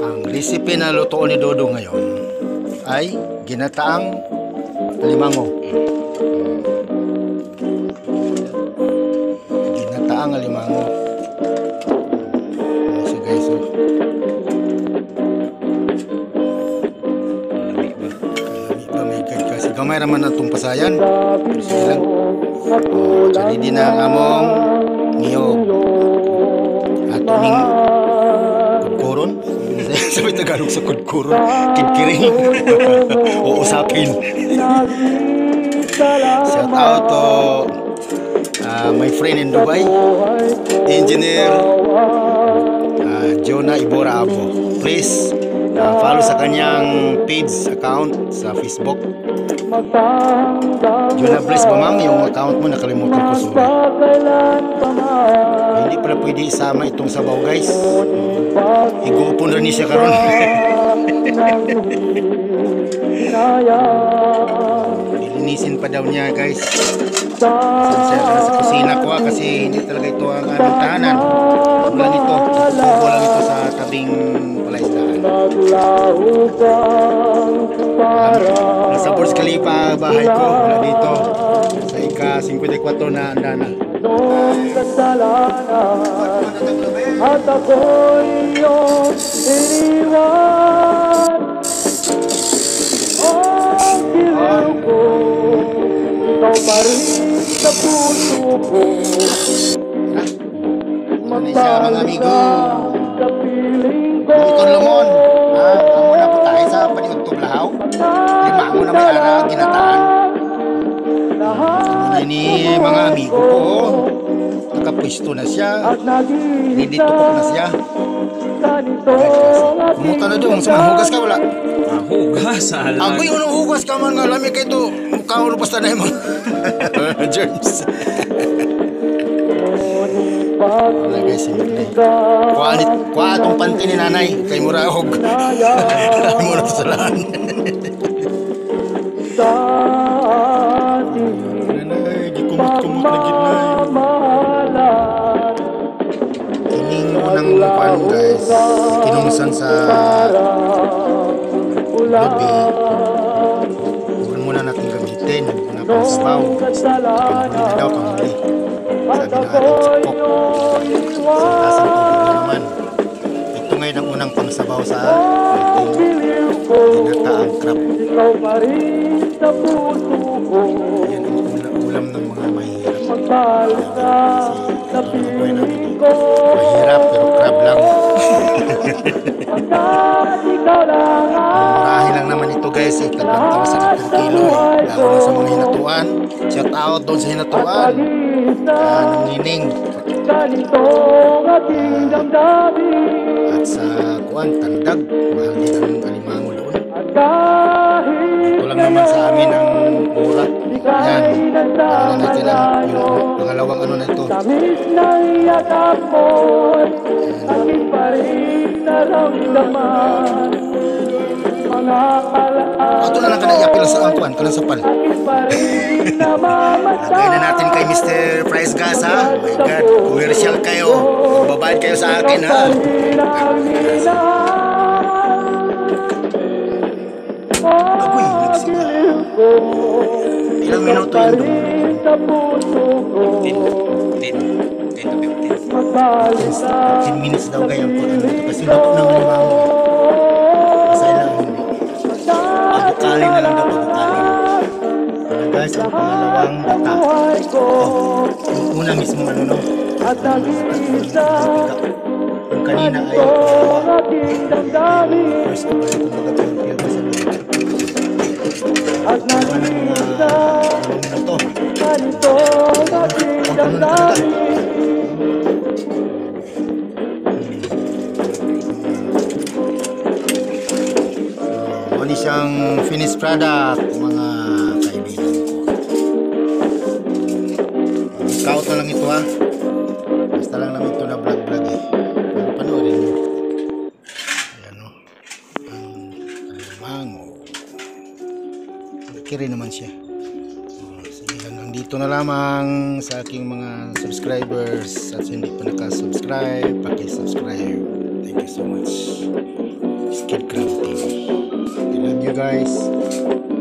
Ang recipe na lutoon ni Dodo ngayon ay ginataang alimango. Ginataang alimango. Ayan siya guys. Oh. Kalami ba may guide kasi gamay naman na itong pasayan. Sige lang. Oh, jadi din ang among niyog. Ato ning kudkuron. Sabi Tagalog sa kudkuron. Kidkiring. O usapin. Shout out to my friend in Dubai, Engineer Jonah Ibora Abo. Please follow sa kanyang page account sa Facebook. Jonah, bless ba ma'am yung account mo? Nakalimutan ko sorry. Hindi pala pwede isama itong sabaw guys. Igupon rin niya karon. Ilinisin pa daw niya guys. Sensya ka na sa kusina ko kasi hindi talaga ito ang aming tahanan. Wala nito. Tubo lang ito sa tabing palaisdaan. Nasa Burj Khalifa bahay ko. Wala dito. Sa ika-54 na andana. At ako'y iyong iniwan. Ang giliw ko, ikaw pa rin sa puso ko. Magtahal ka sa piling ko. Ikon lumon. Amo na po tayo sa paningog tublahaw. Limango na may ara, ginataan. Amo na ni mga amigo ko. Nakapwisto na siya. Ready to cook na siya. Kumuta na doon. Saan hugas ka wala? Hugas? Ako yung hugas ka man nga. Lami kayo ito. Mukha ko basta na yung germs. Wala guys, simple. Kuha itong panty ni nanay. Kay Murahog. Kay Murahog sa lahan. Nanay, gikumot-kumot na gitnay. Kining unang pan guys. Kinungsan sa gabi. Huwag muna natin gamitin. Muna pang sabaw. Panghuli na daw, panghuli. Sabi na ating sukok. Sintasang tubig na naman. Ito ngayon ang unang pangsabaw sa ating ginataang crab. Yan ang ulam ng mga mahirap. Kasi ito buhay namin eh. Mahirap pero crab lang. Murahin lang naman ito guys eh. Tagbang sa 1 kilo eh. Lalo na sa mga hinatuan. Shout out doon sa hinatuan. Nangining. At sa kuwan, tandag. Mahal din ang alimango doon. Ito lang naman sa amin ang urat. Yan. Ano natin yung pangalawang ano na ito. Ito na lang ka na-iapil sa angkuan, ka lang sa pal. Lagay na natin kay Mr. Price Gas ha. Oh my God, commercial kayo. Magbabayad kayo sa akin ha. Agoy, nagsiba. Ilang minuto yun doon? 10 minutes daw kayo po. Kasi luto ng limango. Masaya lang hindi. Pagkakalin na lang daw pagkakalin. Ayan guys, ang pangalawang data. Yung una mismo ano no. Yung kanina ay pangalawa. First ko ba ito nagkakapyo ba sa mga minuto. Ang kanuna talaga. Ano siyang finished product mga kaibigan ko. Scout na lang ito ha. Basta lang naman ito na vlog eh. Panoorin nyo. Ayan o. Ang alimango. Kiri naman siya. Sige hanggang dito na lamang sa aking mga subscribers. At hindi pa nakasubscribe, paki-subscribe. Thank you so much. Kid Crab TV. I love you guys.